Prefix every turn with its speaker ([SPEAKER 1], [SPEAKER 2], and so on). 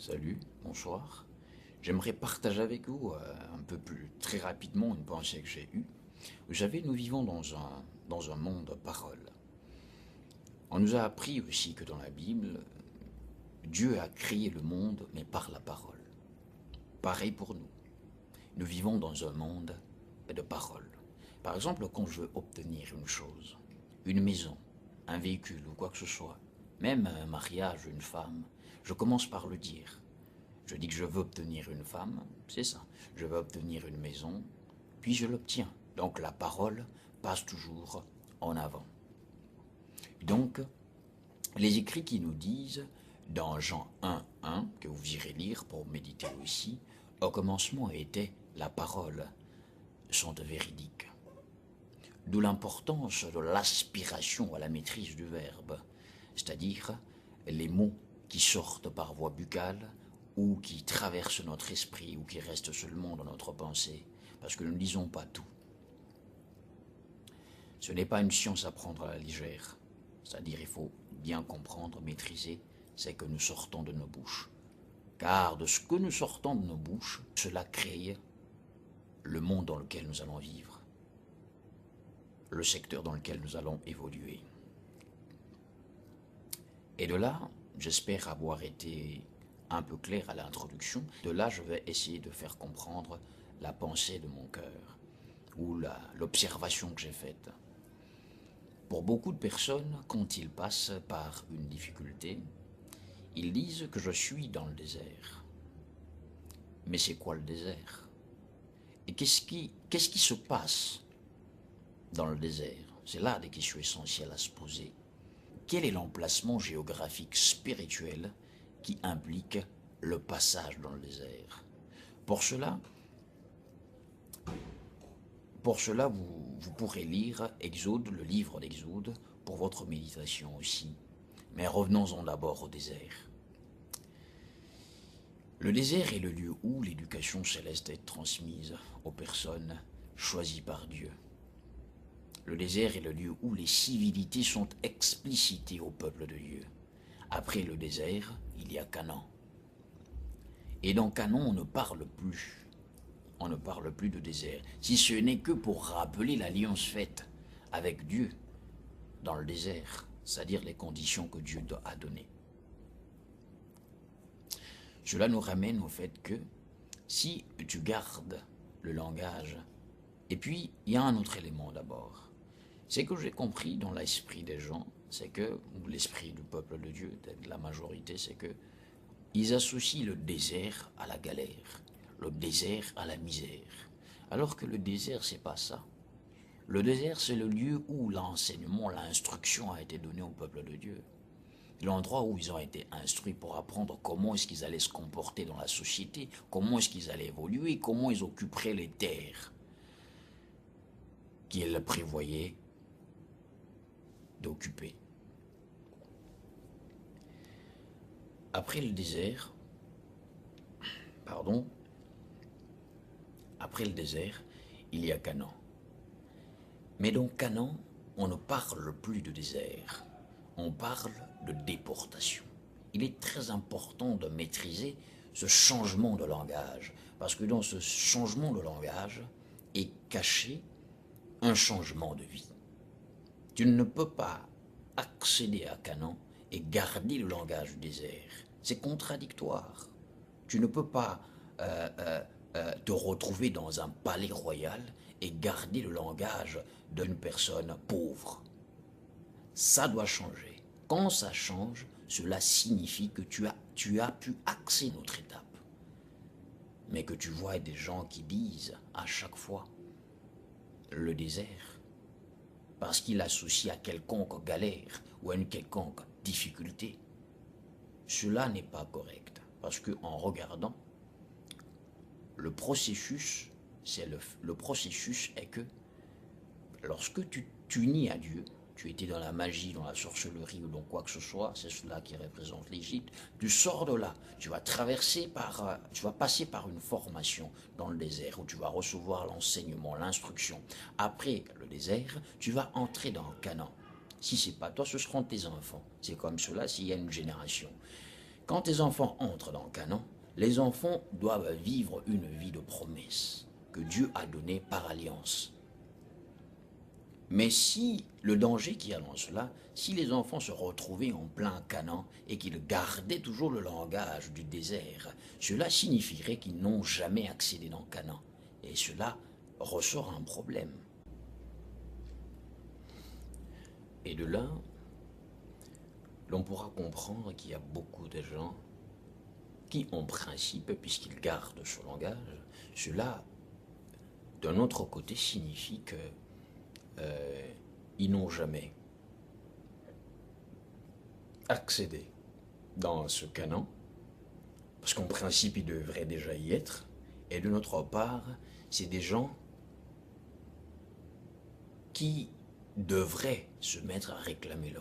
[SPEAKER 1] Salut, bonsoir. J'aimerais partager avec vous un peu plus très rapidement une pensée que j'ai eue. Nous vivons dans un monde parole. On nous a appris aussi que dans la Bible, Dieu a créé le monde, mais par la parole. Pareil pour nous. Nous vivons dans un monde de parole. Par exemple, quand je veux obtenir une chose, une maison, un véhicule ou quoi que ce soit, même un mariage, une femme, je commence par le dire. Je dis que je veux obtenir une femme, c'est ça. Je veux obtenir une maison, puis je l'obtiens. Donc la parole passe toujours en avant. Donc, les écrits qui nous disent, dans Jean 1, que vous irez lire pour méditer aussi, au commencement était la parole, sont véridiques. D'où l'importance de l'aspiration à la maîtrise du verbe, c'est-à-dire les mots qui sortent par voie buccale ou qui traversent notre esprit ou qui restent seulement dans notre pensée, parce que nous ne lisons pas tout. Ce n'est pas une science à prendre à la légère, c'est-à-dire il faut bien comprendre, maîtriser ce que nous sortons de nos bouches. Car de ce que nous sortons de nos bouches, cela crée le monde dans lequel nous allons vivre, le secteur dans lequel nous allons évoluer. Et de là, j'espère avoir été un peu clair à l'introduction. De là, je vais essayer de faire comprendre la pensée de mon cœur ou l'observation que j'ai faite. Pour beaucoup de personnes, quand ils passent par une difficulté, ils disent que je suis dans le désert. Mais c'est quoi le désert? Et qu'est-ce qui se passe dans le désert? C'est là des questions essentielles à se poser. Quel est l'emplacement géographique spirituel qui implique le passage dans le désert? Pour cela, vous pourrez lire Exode, le livre d'Exode, pour votre méditation aussi. Mais revenons-en d'abord au désert. Le désert est le lieu où l'éducation céleste est transmise aux personnes choisies par Dieu. Le désert est le lieu où les civilités sont explicitées au peuple de Dieu. Après le désert, il y a Canaan. Et dans Canaan, on ne parle plus de désert, si ce n'est que pour rappeler l'alliance faite avec Dieu dans le désert, c'est-à-dire les conditions que Dieu a données. Cela nous ramène au fait que si tu gardes le langage, et puis il y a un autre élément d'abord, c'est que j'ai compris dans l'esprit des gens, c'est que, ou l'esprit du peuple de Dieu, de la majorité, c'est que ils associent le désert à la galère, le désert à la misère. Alors que le désert, c'est pas ça. Le désert, c'est le lieu où l'enseignement, l'instruction a été donnée au peuple de Dieu. L'endroit où ils ont été instruits pour apprendre comment est-ce qu'ils allaient se comporter dans la société, comment est-ce qu'ils allaient évoluer, comment ils occuperaient les terres qu'ils prévoyaient d'occuper. Après le désert, il y a Canaan. Mais dans Canaan, on ne parle plus de désert, on parle de déportation. Il est très important de maîtriser ce changement de langage, parce que dans ce changement de langage est caché un changement de vie. Tu ne peux pas accéder à Canaan et garder le langage du désert. C'est contradictoire. Tu ne peux pas te retrouver dans un palais royal et garder le langage d'une personne pauvre. Ça doit changer. Quand ça change, cela signifie que tu as pu axer notre étape. Mais que tu vois des gens qui disent à chaque fois le désert, parce qu'il associe à quelconque galère ou à une quelconque difficulté. Cela n'est pas correct, parce qu'en regardant, le processus est que lorsque tu t'unis à Dieu, tu étais dans la magie, dans la sorcellerie ou dans quoi que ce soit, c'est cela qui représente l'Égypte, tu sors de là, tu vas passer par une formation dans le désert où tu vas recevoir l'enseignement, l'instruction. Après le désert, tu vas entrer dans Canaan. Si ce n'est pas toi, ce seront tes enfants. C'est comme cela s'il y a une génération. Quand tes enfants entrent dans Canaan, les enfants doivent vivre une vie de promesse que Dieu a donnée par alliance. Mais si le danger qu'il y a dans cela, si les enfants se retrouvaient en plein Canaan et qu'ils gardaient toujours le langage du désert, cela signifierait qu'ils n'ont jamais accédé dans Canaan. Et cela ressort un problème. Et de là, l'on pourra comprendre qu'il y a beaucoup de gens qui, en principe, puisqu'ils gardent ce langage, cela, d'un autre côté, signifie que ils n'ont jamais accédé dans ce Canaan, parce qu'en principe, ils devraient déjà y être, et de notre part, c'est des gens qui devraient se mettre à réclamer leur